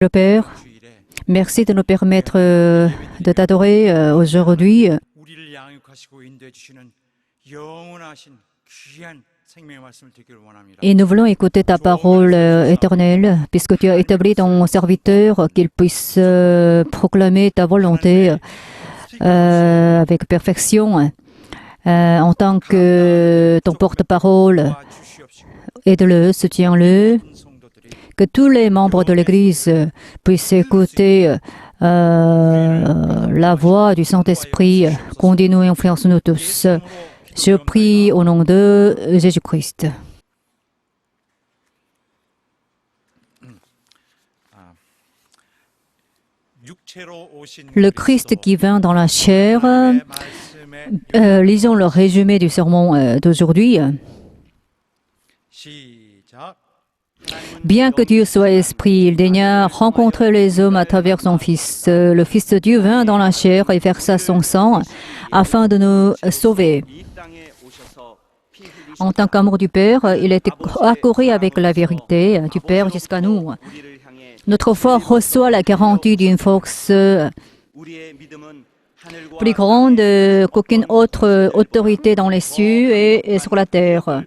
Le Père, merci de nous permettre de t'adorer aujourd'hui. Et nous voulons écouter ta parole éternelle, puisque tu as établi ton serviteur qu'il puisse proclamer ta volonté avec perfection. En tant que ton porte-parole, aide-le, soutiens-le. Que tous les membres de l'Église puissent écouter la voix du Saint-Esprit. Continue et influence-nous tous. Je prie au nom de Jésus-Christ. Le Christ qui vint dans la chair, lisons le résumé du sermon d'aujourd'hui. Bien que Dieu soit esprit, il daigna rencontrer les hommes à travers son Fils. Le Fils de Dieu vint dans la chair et versa son sang afin de nous sauver. En tant qu'amour du Père, il était accouru avec la vérité du Père jusqu'à nous. Notre foi reçoit la garantie d'une force plus grande qu'aucune autre autorité dans les cieux et sur la terre,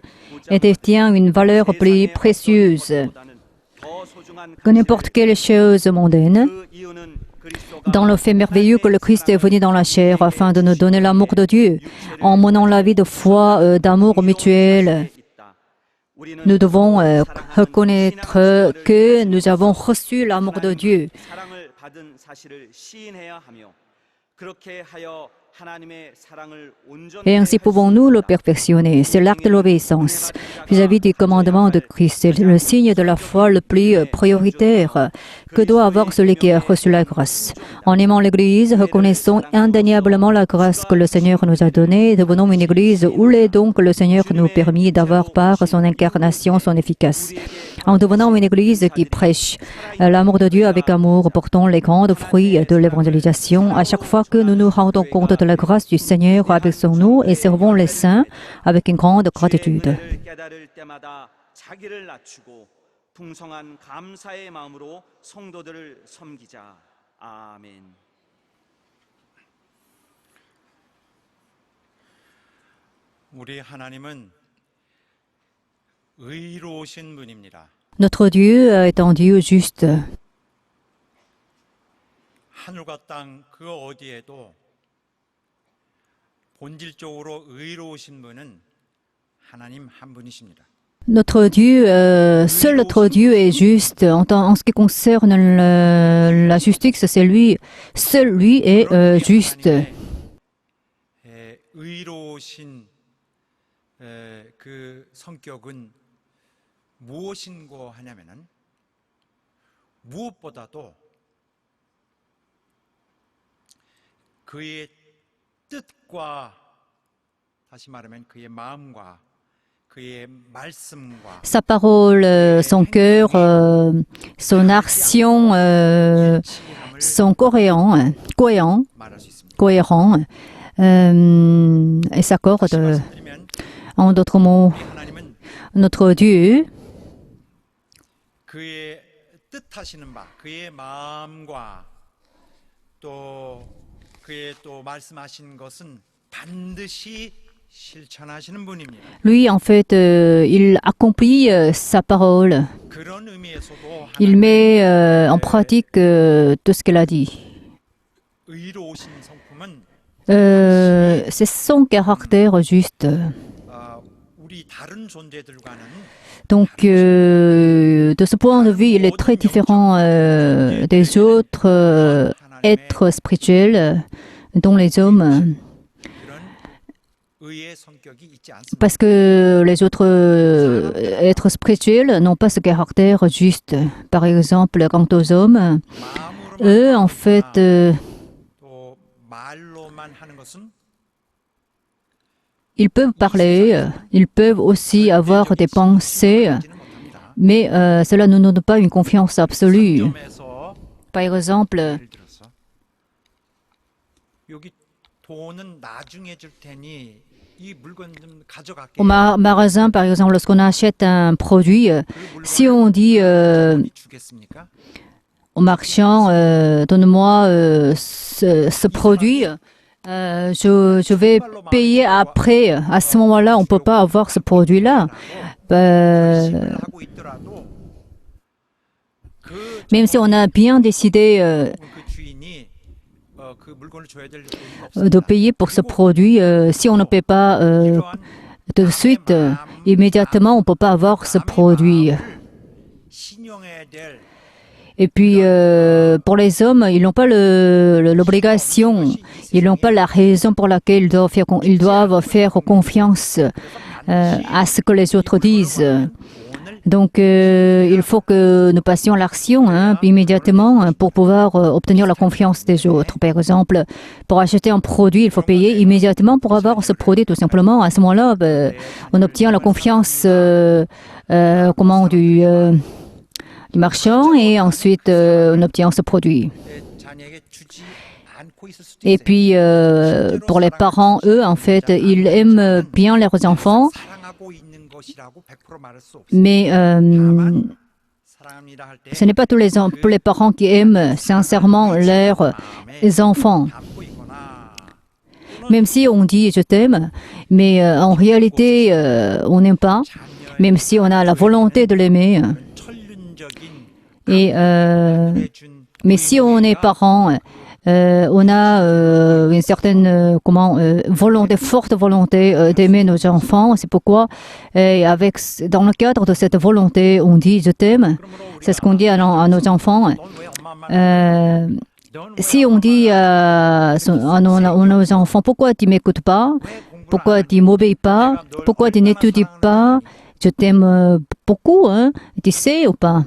et détient une valeur plus précieuse que n'importe quelle chose mondaine, dans le fait merveilleux que le Christ est venu dans la chair afin de nous donner l'amour de Dieu, en menant la vie de foi, d'amour mutuel. Nous devons reconnaître que nous avons reçu l'amour de Dieu. Et ainsi pouvons-nous le perfectionner. C'est l'acte de l'obéissance vis-à-vis du commandement de Christ. C'est le signe de la foi le plus prioritaire que doit avoir celui qui a reçu la grâce. En aimant l'Église, reconnaissons indéniablement la grâce que le Seigneur nous a donnée. Devenons une Église où les dons que le Seigneur nous permet d'avoir par son incarnation sont efficaces. En devenant une Église qui prêche l'amour de Dieu avec amour, portons les grands fruits de l'évangélisation. À chaque fois que nous nous rendons compte de la grâce du Seigneur, abaissons-nous et servons les saints avec une grande gratitude. Notre Dieu est un Dieu juste. Notre Dieu, seul notre Dieu est juste. En ce qui concerne la justice, c'est lui. Seul lui est juste. Sa parole, son cœur, son action sont cohérents et s'accordent. En d'autres mots, notre Dieu lui, en fait, il accomplit sa parole. Il met en pratique tout ce qu'il a dit. C'est son caractère juste. Donc, de ce point de vue, il est très différent des autres êtres spirituels, dont les hommes. Parce que les autres êtres spirituels n'ont pas ce caractère juste. Par exemple, quant aux hommes, eux, en fait, ils peuvent parler, ils peuvent aussi avoir des pensées, mais cela ne nous donne pas une confiance absolue. Par exemple, au magasin, par exemple, lorsqu'on achète un produit, si on dit au marchand, donne-moi ce produit. Je vais payer après. À ce moment-là, on ne peut pas avoir ce produit-là. Même si on a bien décidé de payer pour ce produit, si on ne paie pas de suite, immédiatement, on ne peut pas avoir ce produit. Et puis, pour les hommes, ils n'ont pas l'obligation, ils n'ont pas la raison pour laquelle ils doivent faire confiance à ce que les autres disent. Donc, il faut que nous passions à l'action immédiatement pour pouvoir obtenir la confiance des autres. Par exemple, pour acheter un produit, il faut payer immédiatement pour avoir ce produit, tout simplement. À ce moment-là, on obtient la confiance du marchand et ensuite on obtient ce produit. Et puis, pour les parents, eux, en fait, ils aiment bien leurs enfants, mais ce n'est pas tous les parents qui aiment sincèrement leurs enfants. Même si on dit « je t'aime », mais en réalité, on n'aime pas, même si on a la volonté de l'aimer. Mais si on est parent, on a une certaine forte volonté d'aimer nos enfants. C'est pourquoi, dans le cadre de cette volonté, on dit « je t'aime ». C'est ce qu'on dit à nos enfants. Si on dit à nos enfants « pourquoi tu ne m'écoutes pas ? Pourquoi tu ne m'obéis pas ? Pourquoi tu n'étudies pas ? Je t'aime beaucoup, tu sais ou pas ?»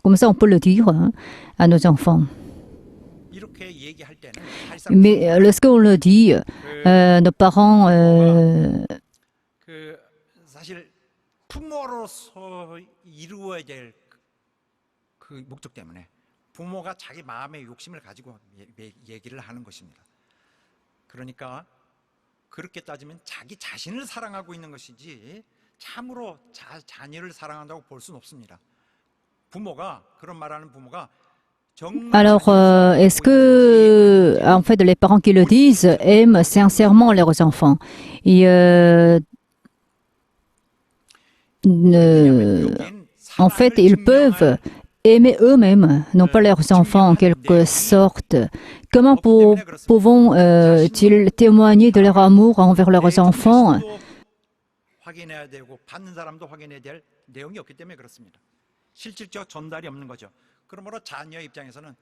Comme ça, on peut le dire à nos enfants. Mais lorsqu'on le dit, nos parents 부모가 자기 마음의 욕심을 가지고 얘기를 하는 것입니다. 그러니까 그렇게 따지면 자기 자신을 사랑하고 있는 것이지 참으로 자녀를 사랑한다고 볼 수는 없습니다. 부모가 그런 말하는 부모가 Alors, est-ce que, en fait, les parents qui le disent aiment sincèrement leurs enfants? Et, en fait, ils peuvent aimer eux-mêmes, non pas leurs enfants en quelque sorte. Comment pouvons-ils témoigner de leur amour envers leurs enfants? 확인해야 되고 받는 사람도 확인해야 될 내용이 없기 때문에 그렇습니다. 실질적 전달이 없는 거죠. 그러므로 자녀 입장에서는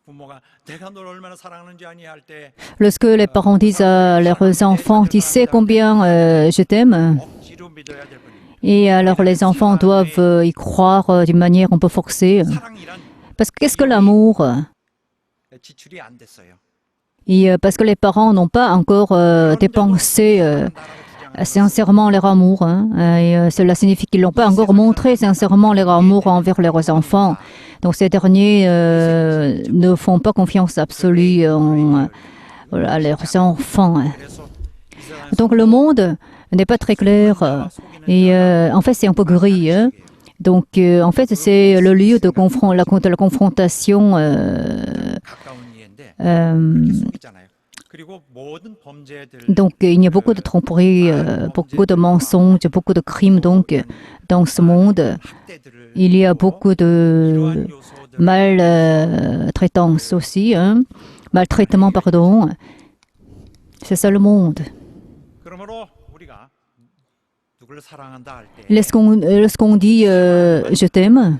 부모가 내가 널 얼마나 사랑하는지 아니 할 때 Lorsque les parents disent à leurs enfants, tu sais combien je t'aime? 억지로 믿어야 될 뿐입니다. Et alors les enfants doivent y croire d'une manière un peu forcée. Parce que qu'est-ce que l'amour? 지출이 안 됐어요. Et parce que les parents n'ont pas encore dépensé sincèrement leur amour. Et cela signifie qu'ils n'ont pas encore montré sincèrement leur amour envers leurs enfants. Donc ces derniers ne font pas confiance absolue à leurs enfants. Donc le monde n'est pas très clair. Et en fait, c'est un peu gris. Donc en fait, c'est le lieu de la confrontation. Donc, il y a beaucoup de tromperies, beaucoup de mensonges, beaucoup de crimes donc, dans ce monde. Il y a beaucoup de maltraitance aussi, maltraitement, pardon. C'est ça le monde. Lorsqu'on dit « je t'aime »,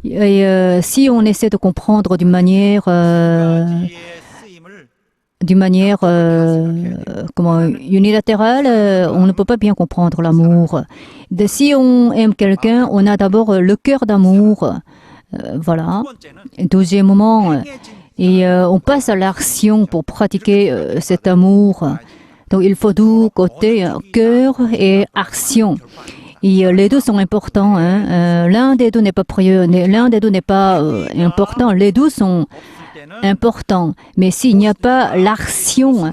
et si on essaie de comprendre d'une manière unilatérale, on ne peut pas bien comprendre l'amour. Si on aime quelqu'un, on a d'abord le cœur d'amour. Voilà. Deuxièmement, et on passe à l'action pour pratiquer cet amour. Donc il faut deux côtés, cœur et action. Et les deux sont importants. L'un des deux n'est pas important. Les deux sont importants. Mais s'il n'y a pas l'action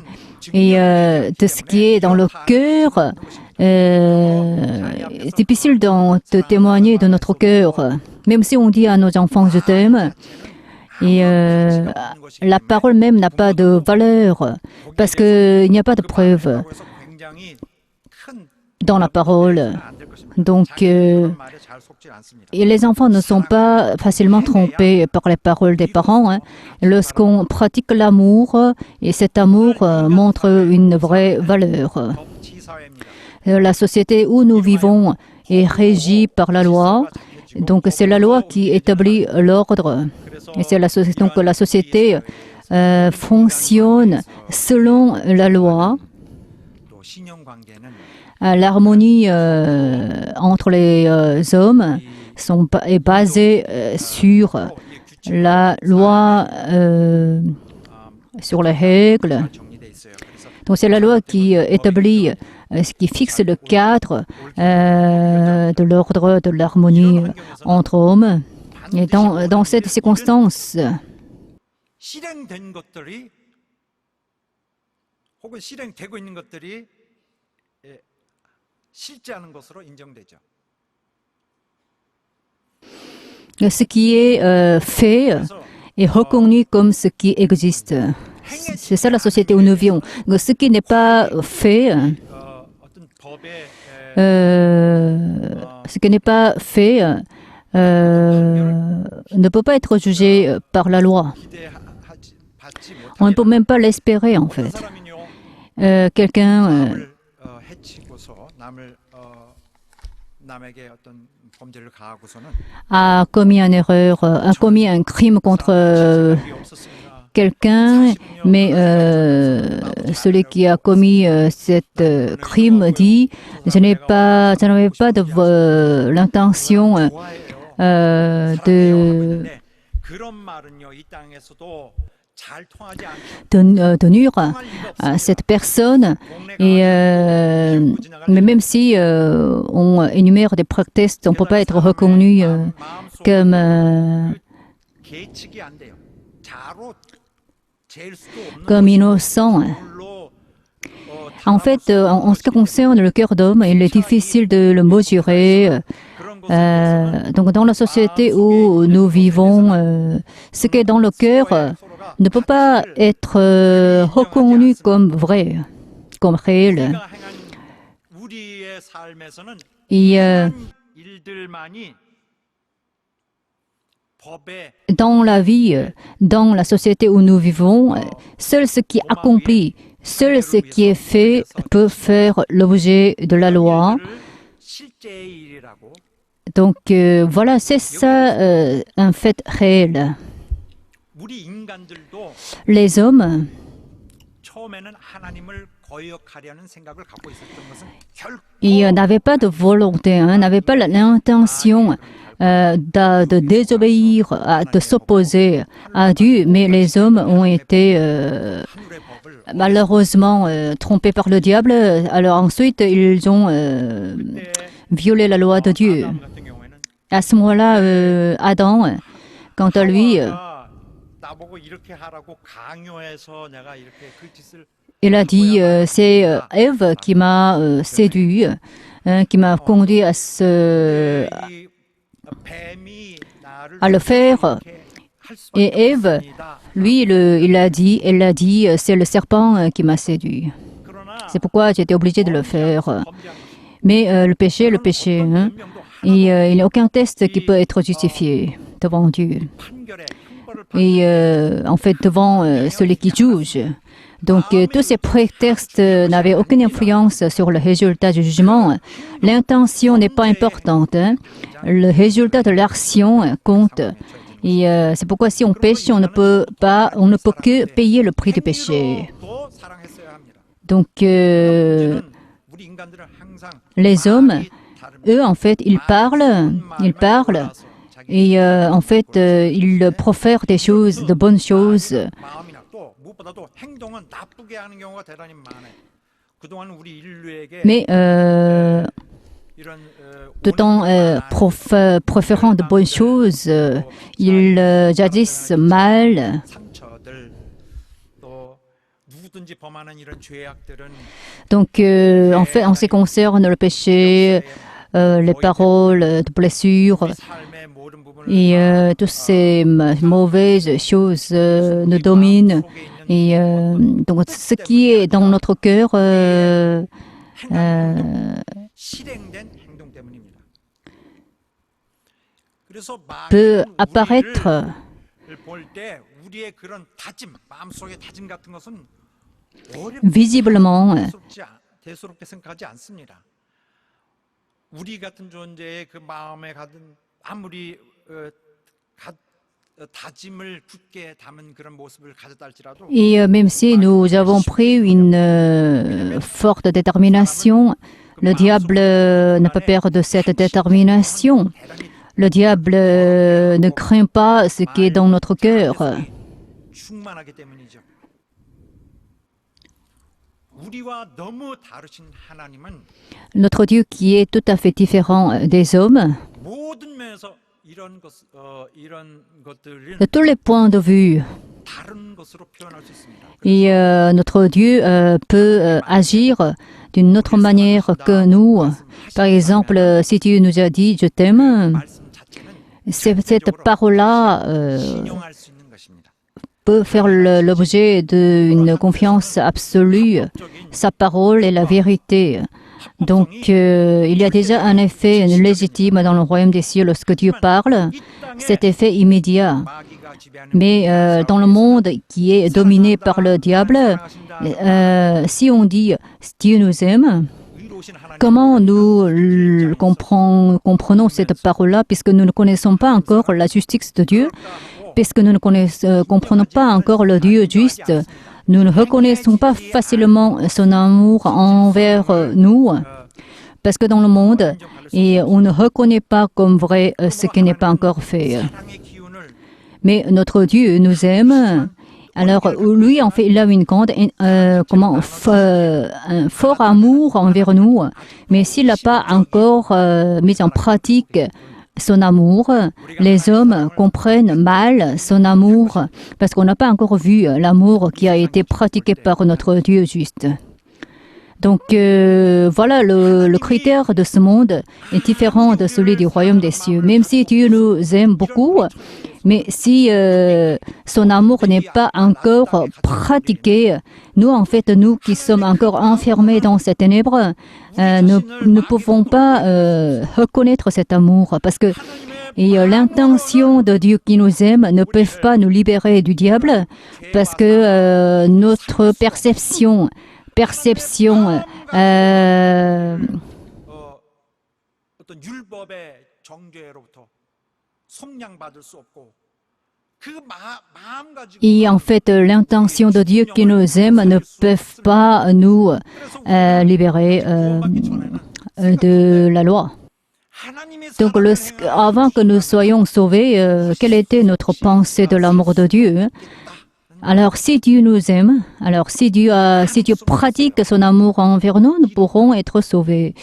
et de ce qui est dans le cœur, C'est difficile de témoigner de notre cœur, même si on dit à nos enfants je t'aime. Et la parole même n'a pas de valeur parce qu'il n'y a pas de preuve dans la parole. Donc, et les enfants ne sont pas facilement trompés par les paroles des parents. Lorsqu'on pratique l'amour, et cet amour montre une vraie valeur. La société où nous vivons est régie par la loi. Donc, c'est la loi qui établit l'ordre. Et c'est donc la société fonctionne selon la loi. L'harmonie entre les hommes est basée sur la loi, sur les règles. Donc c'est la loi qui établit, qui fixe le cadre de l'ordre, de l'harmonie entre hommes. Et dans cette circonstance, 실행된 것들이 혹은 실행되고 있는 것들이 실제하는 것으로 인정되죠. ce qui est fait est reconnu comme ce qui existe. C'est ça la société où nous vivons. Ce qui n'est pas fait, ce qui n'est pas fait ne peut pas être jugé par la loi. On ne peut même pas l'espérer en fait. Quelqu'un a commis une erreur, a commis un crime contre quelqu'un, mais celui qui a commis cet crime dit « Je n'avais pas l'intention de nuire à cette personne. » Mais même si on énumère des prétextes, on ne peut pas être reconnu comme innocent. En fait, en ce qui concerne le cœur d'homme, il est difficile de le mesurer. Donc, dans la société où nous vivons, ce qui est dans le cœur ne peut pas être reconnu comme vrai, comme réel. Et dans la vie, dans la société où nous vivons, seul ce qui est accompli, seul ce qui est fait peut faire l'objet de la loi. Donc voilà, c'est ça un fait réel. Les hommes ils n'avaient pas de volonté, n'avaient pas l'intention de désobéir, de s'opposer à Dieu, mais les hommes ont été malheureusement trompés par le diable. Alors ensuite, ils ont violé la loi de Dieu. À ce moment-là, Adam, quant à lui, il a dit, c'est Ève qui m'a séduit, qui m'a conduit à le faire. Et Ève, lui, elle a dit, c'est le serpent qui m'a séduit. C'est pourquoi j'étais obligée de le faire. Mais le péché, et il n'y a aucun test qui peut être justifié devant Dieu. Et en fait, devant celui qui juge. Donc, tous ces prétextes n'avaient aucune influence sur le résultat du jugement. L'intention n'est pas importante. Le résultat de l'action compte. Et c'est pourquoi si on pêche, on ne peut que payer le prix du péché. Donc, les hommes, eux, en fait, ils parlent, et en fait, ils profèrent des choses, de bonnes choses. Mais tout en proférant de bonnes choses, ils agissent mal. 누구든지 범하는 이런 죄악들은 Donc, en fait, en ce qui concerne le péché, les paroles de blessure 우리 삶의 모든 부분을 et 다 toutes ces mauvaises choses nous dominent. Et donc, ce qui est dans notre cœur 행한 행동, 실행된 행동 때문입니다. 그래서 peut 마귀는 apparaître. 우리를 볼 때 우리의 그런 다짐, 마음속의 다짐 같은 것은 Visiblement, 대수롭게 생각하지 않습니다. 우리 같은 존재의 그 마음에 가진 아무리 다짐을 굳게 담은 그런 모습을 가졌다 할지라도 et même si nous avons pris une forte détermination, le diable n'a pas peur de cette détermination. Le diable ne craint pas ce qui est dans notre cœur. 충만하기 때문이죠. 우리와 너무 다르신 하나님은 Notre Dieu qui est tout à fait différent des hommes, 모든 면에서 이런 것들은 de tous les points de vue. 다른 것으로 표현할 수 있습니다. Et notre Dieu peut agir d'une autre manière que nous. Par exemple, si Dieu nous a dit « je t'aime », 말씀 자체는 cette parole-là 신용할 수 있는 것입니다. peut faire l'objet d'une confiance absolue. Sa parole est la vérité. Donc, il y a déjà un effet légitime dans le royaume des cieux lorsque Dieu parle. Cet effet immédiat. 마귀가 지배하는 Mais dans le monde qui est dominé par le diable, si on dit Dieu nous aime, 의로우신 하나님 comment nous comprenons cette parole-là puisque nous ne connaissons pas encore la justice de Dieu, puisque nous ne comprenons pas encore le Dieu juste, nous ne reconnaissons pas facilement son amour envers nous, parce que dans le monde, et on ne reconnaît pas comme vrai ce qui n'est pas encore fait. 사랑의 기운을 Mais notre Dieu nous aime. Alors, lui, en fait, il a une grande, un fort amour envers nous. Mais s'il n'a pas encore mis en pratique son amour, les hommes comprennent mal son amour parce qu'on n'a pas encore vu l'amour qui a été pratiqué par notre Dieu juste. Donc, voilà, le critère de ce monde est différent de celui du royaume des cieux. Même si Dieu nous aime beaucoup, mais si son amour n'est pas encore pratiqué, nous, en fait, nous qui sommes encore enfermés dans ces ténèbres, ne pouvons pas reconnaître cet amour parce que l'intention de Dieu qui nous aime ne peut pas nous libérer du diable parce que notre perception 어떤 율법의 정죄로부터 속량받을 수 없고 그 마음 가지고 et en fait l'intention de Dieu qui nous aime ne peut pas nous libérer de la loi. 하나님의 Donc 사랑을 avant que nous soyons sauvés, quelle était notre pensée de l'amour de Dieu? Alors si Dieu nous aime, alors si Dieu pratique son amour envers nous, nous pourrons être sauvés.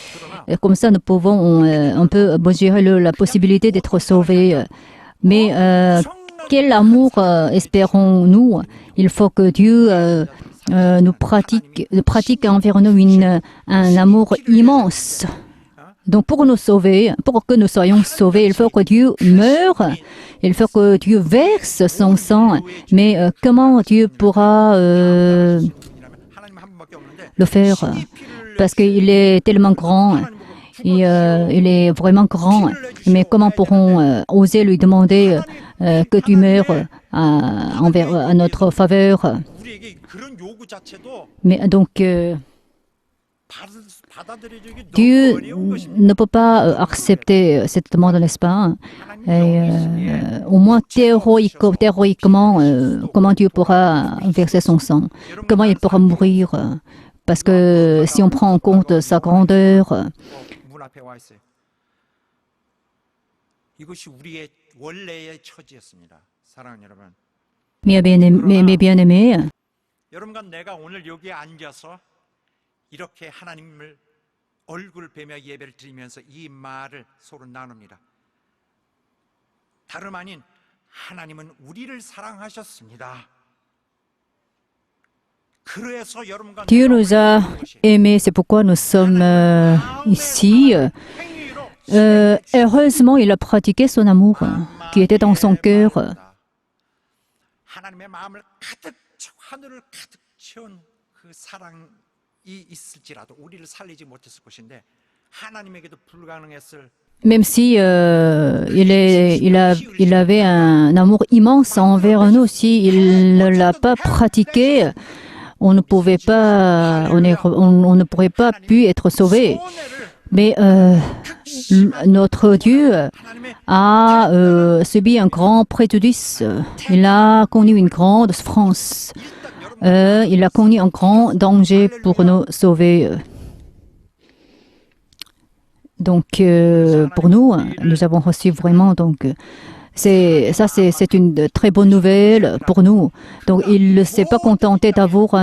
Et comme ça, nous pouvons, on peut mesurer la possibilité d'être sauvés. Mais quel amour espérons-nous? Il faut que Dieu nous pratique envers nous un amour immense. Donc pour nous sauver, pour que nous soyons sauvés, il faut que Dieu meure, il faut que Dieu verse son sang. Mais comment Dieu pourra 하나님 한 분밖에 없는데 le faire? Parce qu'il est tellement grand, et, il est vraiment grand. Mais comment pourrons oser lui demander que tu meurs à notre faveur? 우리에게 그런 요구 자체도 Mais donc 받아들여지기 너무 Dieu 어려운 것입니다. ne peut pas accepter cette demande, n'est-ce pas? Et, au moins théoriquement, comment Dieu pourra verser son sang? Comment il pourra mourir? Parce que si on prend en compte sa grandeur, 문 앞에 와 있어요. 이것이 우리의 원래의 처지였습니다. 사랑하는 여러분. mes bien-aimés, 여러분과 내가 오늘 여기에 앉아서 이렇게 하나님을 얼굴 뵈며 예배를 드리면서 이 말을 서로 나눕니다. 다름 아닌 하나님은 우리를 사랑하셨습니다. 그래서 여러분과 Dieu nous a aimés, c'est pourquoi nous sommes ici. Heureusement, il a pratiqué son amour qui était dans son cœur. 하나님의 마음을 가득 하늘을 가득 채운 그 사랑이 있을지라도 우리를 살리지 못했을 것인데 하나님에게도 불가능했을 Même si il avait un amour immense envers nous, s'il ne l'a pas pratiqué, on ne pourrait pas pu être sauvé. Mais notre Dieu a subi un grand préjudice. Il a connu une grande souffrance. Il a connu un grand danger pour nous sauver. Donc, pour nous, nous avons reçu vraiment, c'est une très bonne nouvelle pour nous. Donc, il ne s'est pas contenté d'avoir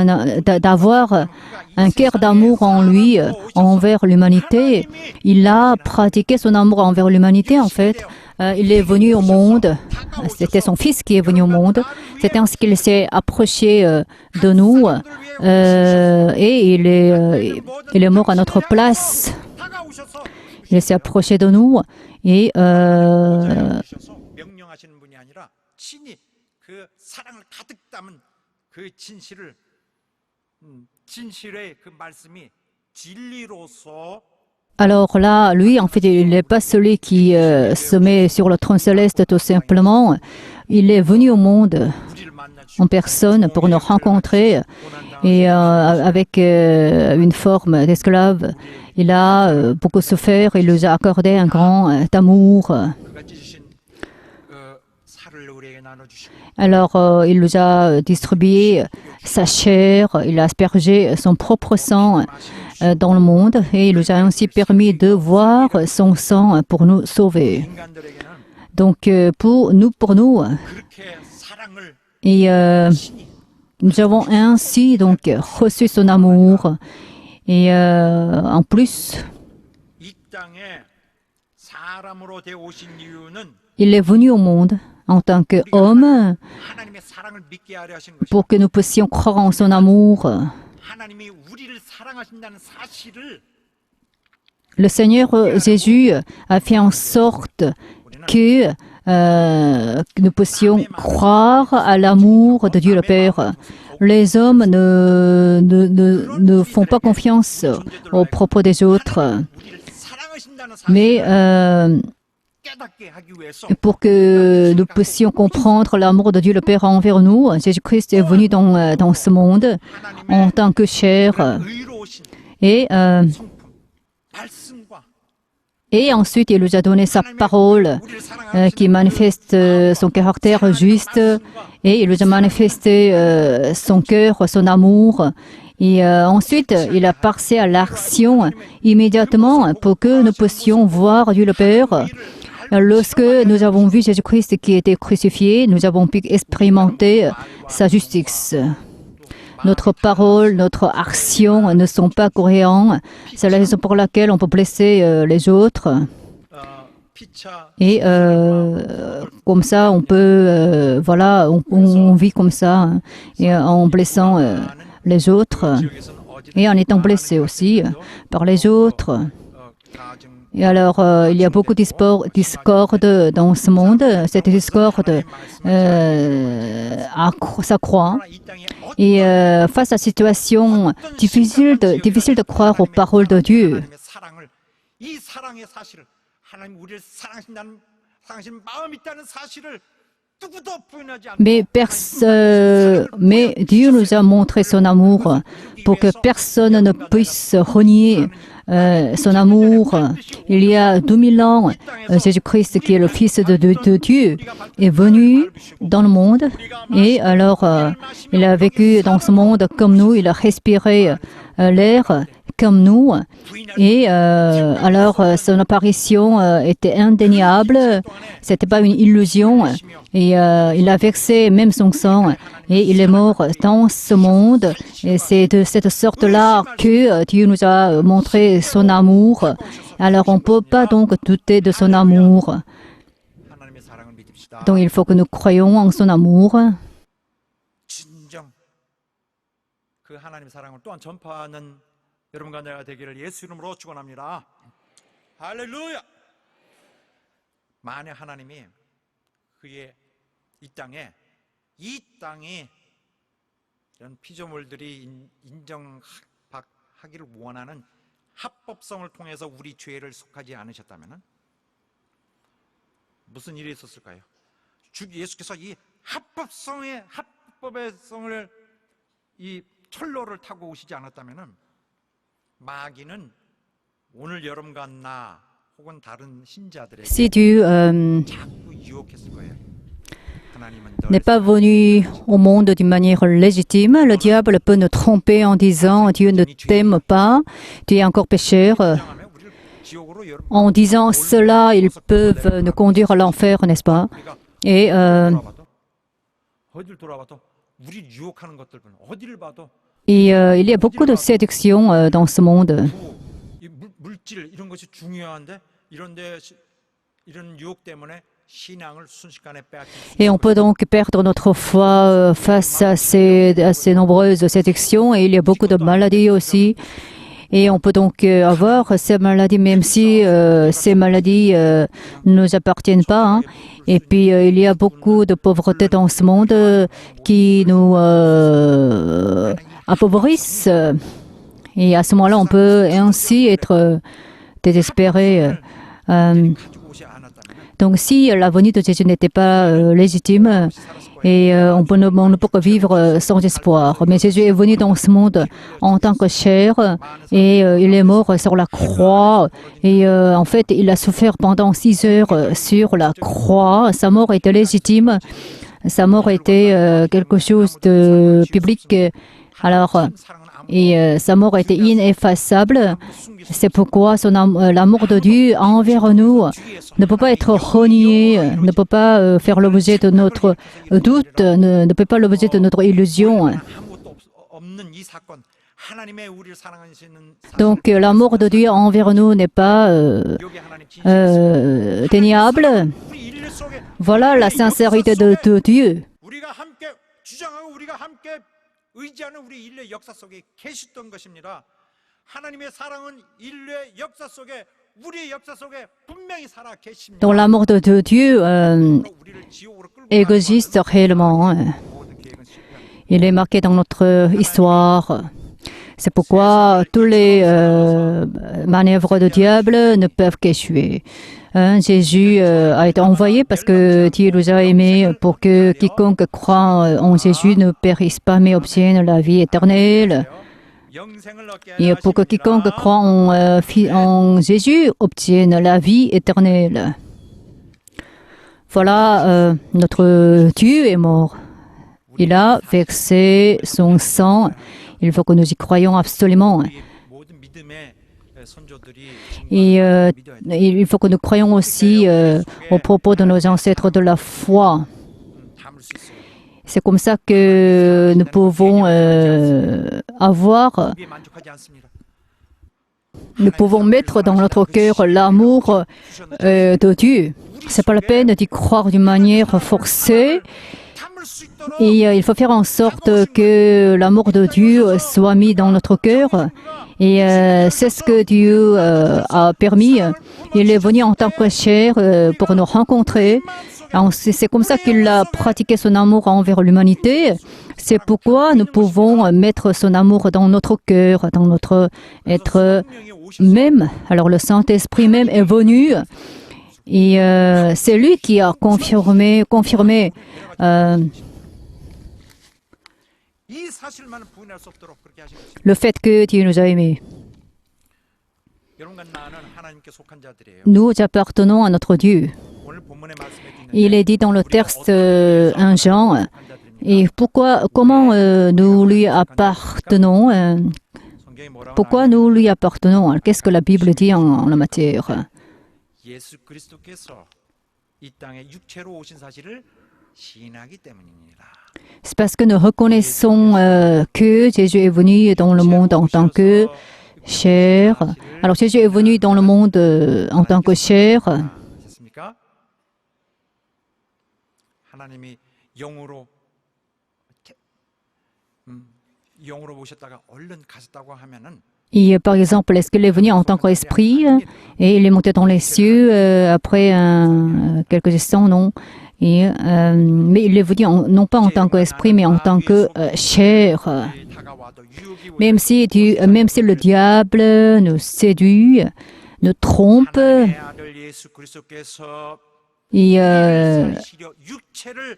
un cœur d'amour en lui, envers l'humanité. Il a pratiqué son amour envers l'humanité, en fait. Il est venu au monde. C'était son fils qui est venu au monde. C'est ainsi qu'il s'est approché de nous. Et il est mort à notre place. Il s'est approché de nous et 명령하시는 분이 아니라 친히 그 사랑을 가득 담은 그 진실의 그 말씀이 진리로서 alors là, lui, en fait, il n'est pas celui qui se met sur le trône céleste tout simplement. Il est venu au monde en personne pour nous rencontrer et avec une forme d'esclave. Il a beaucoup souffert, il nous a accordé un grand amour. Alors, il nous a distribué sa chair, il a aspergé son propre sang dans le monde et il nous a ainsi permis de voir son sang pour nous sauver. Donc, pour nous, et nous avons ainsi donc reçu son amour. Et en plus, il est venu au monde en tant qu'homme pour que nous puissions croire en son amour. Le Seigneur Jésus a fait en sorte que nous puissions croire à l'amour de Dieu le Père. Les hommes ne font pas confiance aux propos des autres. Mais pour que nous puissions comprendre l'amour de Dieu le Père envers nous, Jésus-Christ est venu dans ce monde en tant que chair. Et ensuite, il nous a donné sa parole qui manifeste son caractère juste et il nous a manifesté son cœur, son amour. Et ensuite, il a passé à l'action immédiatement pour que nous puissions voir Dieu le Père. Lorsque nous avons vu Jésus-Christ qui était crucifié, nous avons pu expérimenter sa justice. Notre parole, notre action ne sont pas cohérents. C'est la raison pour laquelle on peut blesser les autres. Et comme ça, on peut, on vit comme ça, et en blessant les autres, et en étant blessé aussi par les autres. Et alors, il y a beaucoup de discorde dans ce monde. Cette discorde s'accroît. Et face à la situation difficile de croire aux paroles de Dieu. Mais Dieu nous a montré son amour pour que personne ne puisse renier son amour. Il y a 2000 ans, Jésus-Christ, qui est le Fils de Dieu, est venu dans le monde et alors il a vécu dans ce monde comme nous, il a respiré l'air comme nous et alors son apparition était indéniable, c'était pas une illusion et il a versé même son sang et il est mort dans ce monde et c'est de cette sorte-là que Dieu nous a montré son amour. Alors on ne peut pas donc douter de son amour. Donc il faut que nous croyions en son amour. 그 하나님의 사랑을 또한 전파하는 여러분과 내가 되기를 예수 이름으로 축원합니다. 할렐루야. 만약 하나님이 그의 이 땅이 이런 피조물들이 인정하기를 원하는 합법성을 통해서 우리 죄를 속하지 않으셨다면 무슨 일이 있었을까요? 주 예수께서 이 합법의 성을 이 철로를 타고 오시지 않았다면 마귀는 오늘 여러분과 나 혹은 다른 신자들에게 Si Dieu 자꾸 유혹했을 거예요. n'est pas venu au monde d'une manière légitime, le diable peut nous tromper en disant Dieu ne t'aime pas, tu es encore pécheur. En disant cela, ils peuvent nous conduire à l'enfer, n'est-ce pas? Et il y a beaucoup de séduction dans ce monde. 물질 이런 것이 중요한데 이런 유혹 때문에 신앙을 순식간에 빼앗길 수 Et on peut donc perdre notre foi face à ces nombreuses séductions. Et il y a beaucoup de maladies aussi. Et on peut donc avoir ces maladies, même si ces maladies ne nous appartiennent pas. Hein. Et puis, il y a beaucoup de pauvreté dans ce monde qui nous appauvrissent. Et à ce moment-là, on peut ainsi être désespéré. Donc, si la venue de Jésus n'était pas légitime, et on ne peut que vivre sans espoir. Mais Jésus est venu dans ce monde en tant que chair et il est mort sur la croix. Et en fait, il a souffert pendant 6 heures sur la croix. Sa mort était légitime. Sa mort était quelque chose de public. Alors, et sa mort était ineffaçable. C'est pourquoi l'amour de Dieu envers nous ne peut pas être renié, ne peut pas faire l'objet de notre doute, ne peut pas l'objet de notre illusion. Donc l'amour de Dieu envers nous n'est pas déniable. Voilà la sincérité de Dieu. 의지하는 우리 인류의 역사 속에 계셨던 것입니다. 하나님의 사랑은 인류의 역사 속에 우리의 역사 속에 분명히 살아 계십니다. Donc l'amour de Dieu existe réellement. Il est marqué dans notre histoire. C'est pourquoi toutes les manœuvres du diable ne peuvent qu'échouer. Jésus a été envoyé parce que Dieu nous a aimés pour que quiconque croit en Jésus ne périsse pas mais obtienne la vie éternelle. Et pour que quiconque croit en Jésus obtienne la vie éternelle. Voilà, notre Dieu est mort. Il a versé son sang. Il faut que nous y croyions absolument. Et il faut que nous croyions aussi aux propos de nos ancêtres de la foi. C'est comme ça que nous pouvons nous pouvons mettre dans notre cœur l'amour de Dieu. C'est pas la peine d'y croire d'une manière forcée. Et il faut faire en sorte que l'amour de Dieu soit mis dans notre cœur. Et c'est ce que Dieu a permis. Il est venu en tant que chair pour nous rencontrer. C'est comme ça qu'il a pratiqué son amour envers l'humanité. C'est pourquoi nous pouvons mettre son amour dans notre cœur, dans notre être même. Alors le Saint-Esprit même est venu. Et c'est lui qui a confirmé le fait que Dieu nous a aimés. Nous appartenons à notre Dieu. Il est dit dans le texte 1 Jean. Et comment nous lui appartenons? Pourquoi nous lui appartenons? Qu'est-ce que la Bible dit en la matière? C'est parce que nous reconnaissons que Jésus est venu dans le monde en tant que chair. Alors Jésus est venu dans le monde en tant que chair. 영으로 모셨다가 얼른 가셨다고 하면은 Et par exemple, est-ce qu'il est venu en tant qu'esprit et il est monté dans les cieux après quelques instants, non. Mais il est venu non pas en tant qu'esprit, mais en tant que chair. 다가와도 유혹이 Même si le diable nous séduit, nous trompe, 하나님의 아들 예수 그리스도께서 et 살시려 육체를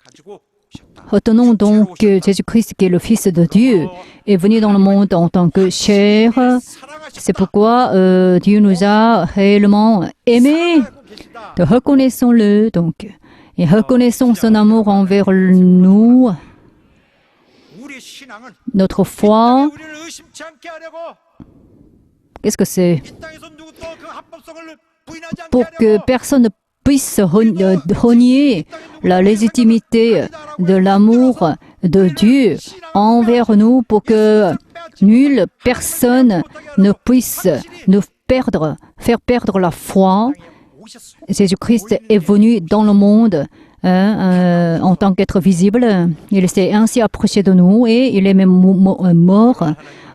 가지고 오셨다. retenons donc que Jésus-Christ, qui est le Fils de Dieu, est venu dans le monde en tant que chair. C'est pourquoi Dieu nous a réellement aimés. Reconnaissons-le donc. Et reconnaissons son amour envers nous, 우리 신앙은 notre foi. 우리를 의심치 않게 하려고 Qu'est-ce que c'est? 이 땅에서 누구도 그 합법성을 부인하지 않게 Pour que 하려고 personne ne puisse renier la légitimité de l'amour de Dieu envers nous, pour que nulle personne ne puisse nous faire perdre la foi. 오셨어요. Jésus-Christ est venu dans le monde en tant qu'être visible. Il s'est ainsi approché de nous et il est même mort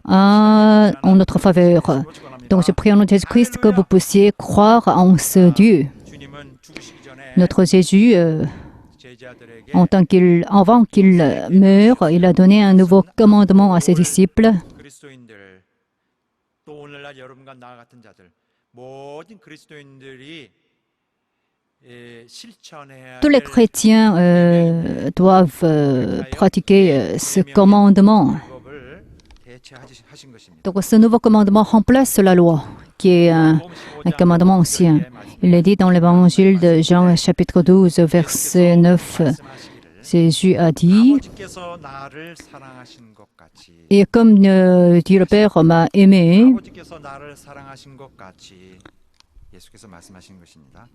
en notre faveur. Donc je prie en nom de Jésus-Christ que vous puissiez croire en ce Dieu. 주님은 죽으시기 전에 Notre Jésus, 제자들에게 avant qu'il meure, il a donné un nouveau commandement à ses disciples. 그리스도인들 또 오늘날 여러분과 나 같은 자들 모든 그리스도인들이 실천해야 Tous les 될 chrétiens doivent pratiquer ce commandement. 법을 대체하신 것입니다. Donc ce nouveau commandement remplace la loi, qui est un commandement ancien. Il est dit dans l'évangile de Jean chapitre 12, verset 9. Jésus a dit, 아버지께서 나를 사랑하신 것 같이 et comme Dieu le Père m'a aimé, 아버지께서 나를 사랑하신 것 같이 예수께서 말씀하신 것입니다.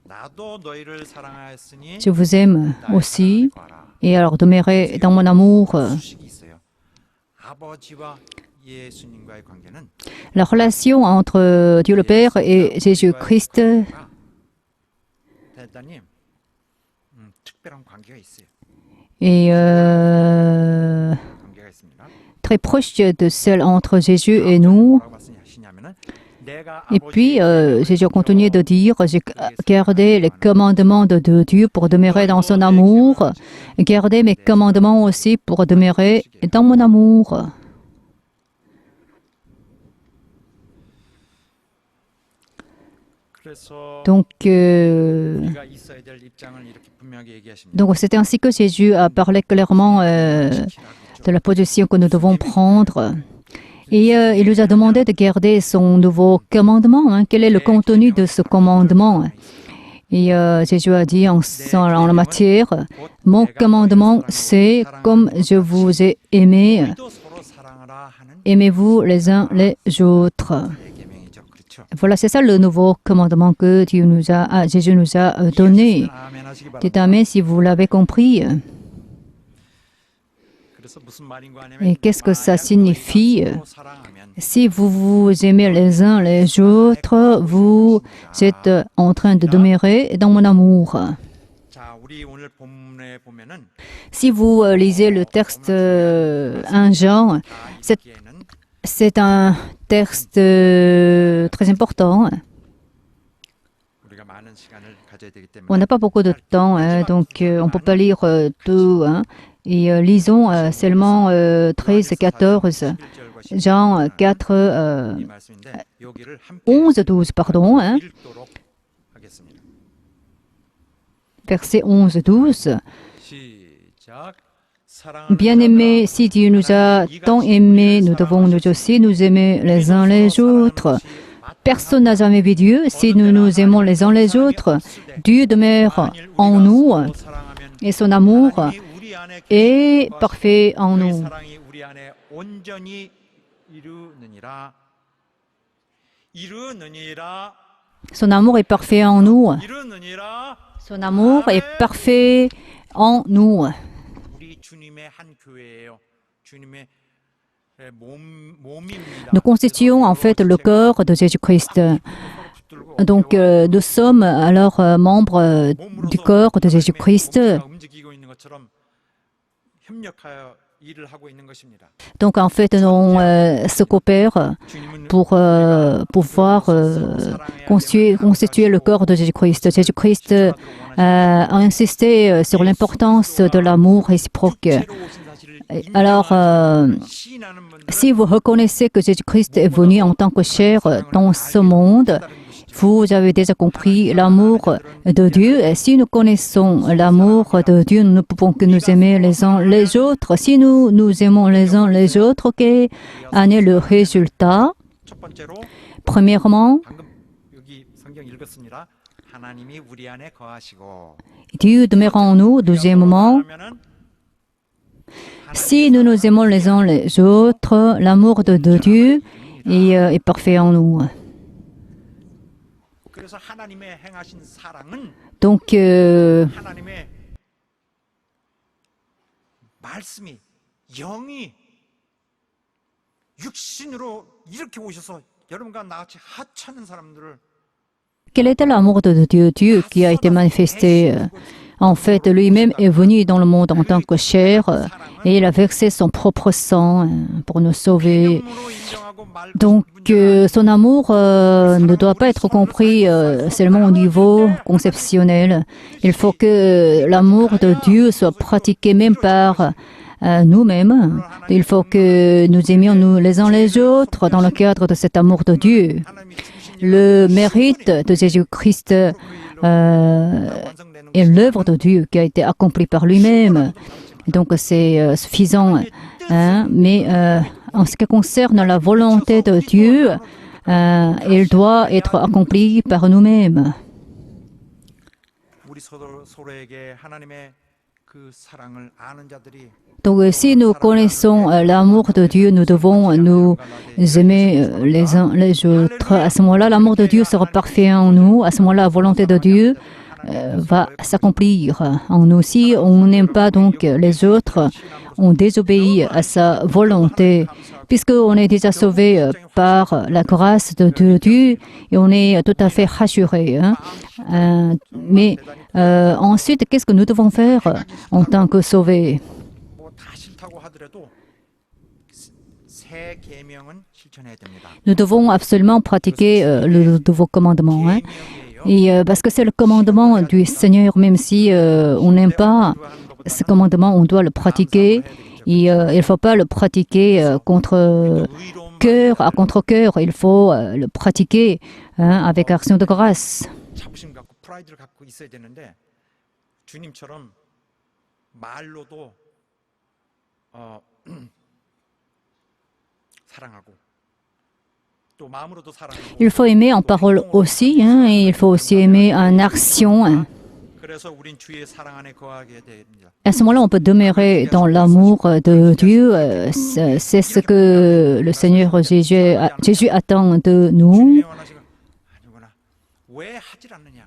나도 너희를 사랑하였으니 je vous aime 나의 aussi, 사랑을 구하라. et alors demeurez dans mon amour. 수식이 있어요. 아버지와 예수님과의 관계는 La relation entre Dieu le Père et Jésus-Christ 대단히 특별한 관계가 있어요. est 관계가 있습니다. très proche de celle entre Jésus et nous. 뭐라고 말씀하시냐면은 내가 Et puis, Jésus a continué de dire, j'ai gardé les commandements de Dieu pour demeurer dans son amour. Gardez mes commandements aussi pour demeurer dans mon amour. 그래서 Donc, 우리가 있어야 될 입장을 이렇게 분명하게 얘기하십니다. donc c'est ainsi que Jésus a parlé clairement de la position que nous devons prendre. Et il nous a demandé de garder son nouveau commandement. Quel est le contenu de ce commandement? Et Jésus a dit en la matière, mon commandement, c'est comme je vous ai aimé, 또 서로 사랑하라 하는 aimez-vous les uns les autres. 계명이죠. 그렇죠? Voilà, c'est ça le nouveau commandement que Jésus nous a donné. 아멘 하시기 Dites 바랍니다. Amen si vous l'avez compris. 그래서 무슨 말인가 하냐면 Et qu'est-ce que ça 만약 signifie? 너희가 서로 사랑하면 Si vous vous aimez les uns les autres, vous êtes en train de demeurer dans mon amour. 자, 우리 오늘 본문에 보면은 Si vous lisez le texte 1 Jean, 다 읽기에는 c'est un texte très important. 우리가 많은 시간을 가져야 되기 때문에 On n'a pas beaucoup de temps, donc on ne peut pas lire tout. Et lisons seulement 13 et 14. Jean 4, 이 말씀인데 여기를 함께 11, 12, pardon. 읽도록 하겠습니다. Verset 11, 12. 시작. 사랑하는 Bien-aimés, si Dieu nous a tant aimés, nous devons nous aussi nous aimer les uns les autres. Personne n'a jamais vu Dieu. Si nous nous aimons les uns les autres, Dieu demeure en nous et son amour est parfait en nous. 사랑이 우리 안에 온전히 이루느니라 Son amour est parfait en nous. 이루느니라 Son amour est parfait en nous. 우리 주님의 한 교회예요. 주님의 몸입니다. Nous constituons en fait le corps de Jésus-Christ. Donc nous sommes alors membres du corps de Jésus-Christ. 움직이고 있는 것처럼 협력하여 일을 하고 있는 것입니다. Donc en fait, on se coopère 주님은 pour pouvoir constituer le corps de Jésus-Christ. Jésus-Christ a insisté sur l'importance de l'amour réciproque. 새로 오신 사실을 Alors, 시인하는 분들은 si vous reconnaissez que Jésus-Christ est venu en tant que chair dans ce monde, vous avez déjà compris l'amour de Dieu. Et si nous connaissons l'amour de Dieu, nous ne pouvons que nous aimer les uns les autres. Si nous nous aimons les uns les autres, quel en est le résultat? 첫 번째로 Premièrement, 방금 여기 성경 읽었습니다. 하나님이 우리 안에 거하시고 Dieu demeure en nous. Deuxièmement, si nous nous aimons les uns les autres, l'amour de Dieu est parfait en nous. 그래서 하나님의 행하신 사랑은 Donc, 하나님의 말씀이 영이 육신으로 이렇게 오셔서 여러분과 나같이 하찮은 사람들을 quel était l'amour de Dieu? Dieu qui a été manifesté. En fait, lui-même est venu dans le monde en tant que chair et il a versé son propre sang pour nous sauver. 개념으로 인정하고 말 Donc, son amour ne doit pas être compris seulement au niveau conceptionnel. Il faut que l'amour de Dieu soit pratiqué même par nous-mêmes. Il faut que nous aimions nous les uns les autres dans le cadre de cet amour de Dieu. 하나님이 주신 Le mérite de Jésus-Christ est l'œuvre de Dieu qui a été accomplie par lui-même. Donc c'est suffisant. Mais en ce qui concerne la volonté de Dieu, elle doit être accomplie par nous-mêmes. 우리 서로에게 하나님의 그 사랑을 아는 자들이 Donc si nous connaissons l'amour de Dieu, nous devons nous aimer les uns les autres. À ce moment-là, l'amour de Dieu sera parfait en nous. À ce moment-là, la volonté de Dieu va s'accomplir en nous. Si on n'aime pas donc les autres, on désobéit à sa volonté. Puisqu'on est déjà sauvé par la grâce de Dieu et on est tout à fait rassuré. Mais ensuite, qu'est-ce que nous devons faire en tant que sauvés? 뭐 다 싫다고 하더라도 새 계명은 실천해야 됩니다. Nous devons absolument pratiquer le nouveau commandement. 계명이에요. Et parce que c'est le commandement du Seigneur, même si on n'aime pas ce commandement, on doit le pratiquer. Et il ne faut pas le pratiquer contre cœur à contre cœur. Il faut le pratiquer avec action de grâce. 자부심 갖고 프라이드를 갖고 있어야 되는데 주님처럼 말로도 사랑하고 또 마음으로도 사랑하고 Il faut aimer en parole aussi, et il faut aussi aimer en action. 그래서 우린 주의 사랑 안에 거하게 됩니다. À ce moment-là, on peut demeurer dans l'amour de Dieu. C'est ce que le Seigneur Jésus attend de nous. 주님이 원하시는 거 아니구나. 왜 하질 않느냐?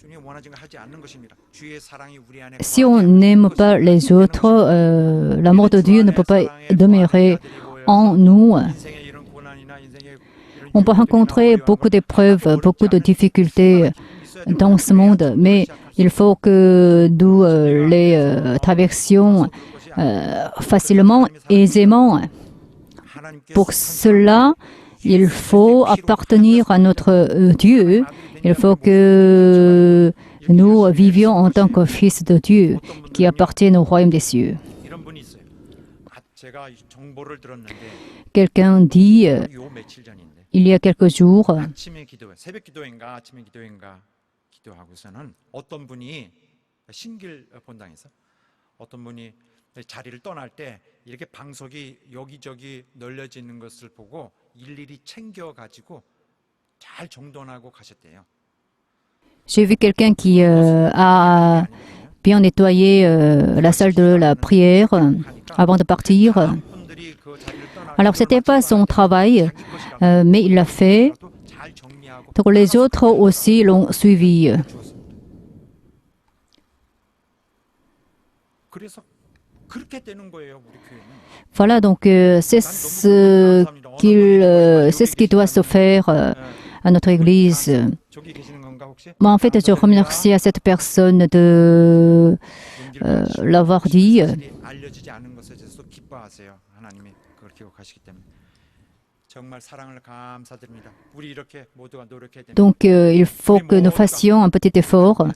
주님이 원하시는 거 하지 않는 것입니다. 주의 사랑이 우리 안에 Si on n'aime pas les autres, l'amour de Dieu ne peut pas demeurer en nous. 인생의 이런 고난이나 인생의 이런 On peut rencontrer beaucoup d'épreuves, beaucoup de difficultés dans ce monde, mais il faut que nous les traversions facilement, aisément. Pour cela, il faut appartenir à notre Dieu. Il faut que nous vivions en tant que fils de Dieu qui appartiennent au royaume des cieux. 이런 분이 있어요. 제가 정보를 들었는데 Quelqu'un dit, 요 며칠 전인데 il y a quelques jours, 아침에 기도회, 새벽 기도회인가 아침에 기도회인가 기도하고서는 어떤 분이 신길 본당에서 어떤 분이 자리를 떠날 때 이렇게 방석이 여기저기 널려지는 것을 보고 일일이 챙겨 가지고 잘 정돈하고 가셨대요. j'ai vu quelqu'un qui a bien nettoyé la salle de la prière avant de partir. 분들이 그 자리를 떠날 Alors, ce n'était pas son travail, mais il l'a fait. 때도 잘 정리하고 Donc, les autres aussi l'ont suivi. 그래서 그렇게 되는 거예요, 우리 교회는. Voilà, donc c'est ce qui doit se faire à notre Église. 저기 계시는 건가 혹시? Moi, en fait, je remercie à cette personne de l'avoir dit. 알려지지 않은 것에 대해서 기뻐하세요. 하나님이 그걸 기억하시기 때문에 정말 사랑을 감사드립니다. 우리 이렇게 모두가 노력해야 됩니다. Donc, il faut que nous fassions un petit effort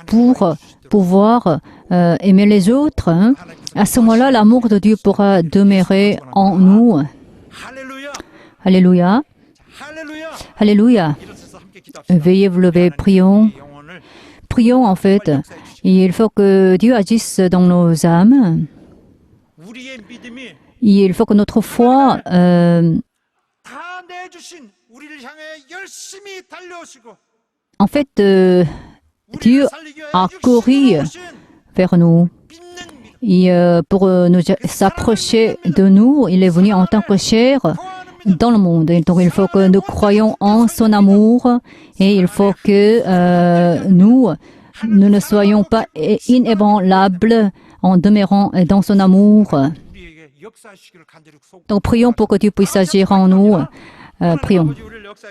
pour pouvoir aimer les autres. Hein. À ce moment-là, l'amour de Dieu pourra demeurer en nous. 할렐루야. Alléluia. 할렐루야. Alléluia. 일어서서 함께 기도합시다. Veuillez vous lever, prions. 영혼을 Prions en fait. Il faut que Dieu agisse dans nos âmes. 우리의 믿음이 Il faut que notre foi 다 내주신 우리를 향해 열심히 달려오시고 en fait, Dieu 우리를 살리기 위해 a 육신을 couru 오신 vers nous. 믿는 믿음, Et pour nous s'approcher de nous, il est venu en tant que chair 통하는 믿음, dans le monde. Et donc, il faut que nous croyions en son amour et il faut que nous ne soyons pas inébranlables en demeurant dans son amour. 우리에게 역사하시기를 간절히 소원합니다. Donc, prions pour que Dieu puisse agir en nous. Prions. 아버지, 우리를 역사해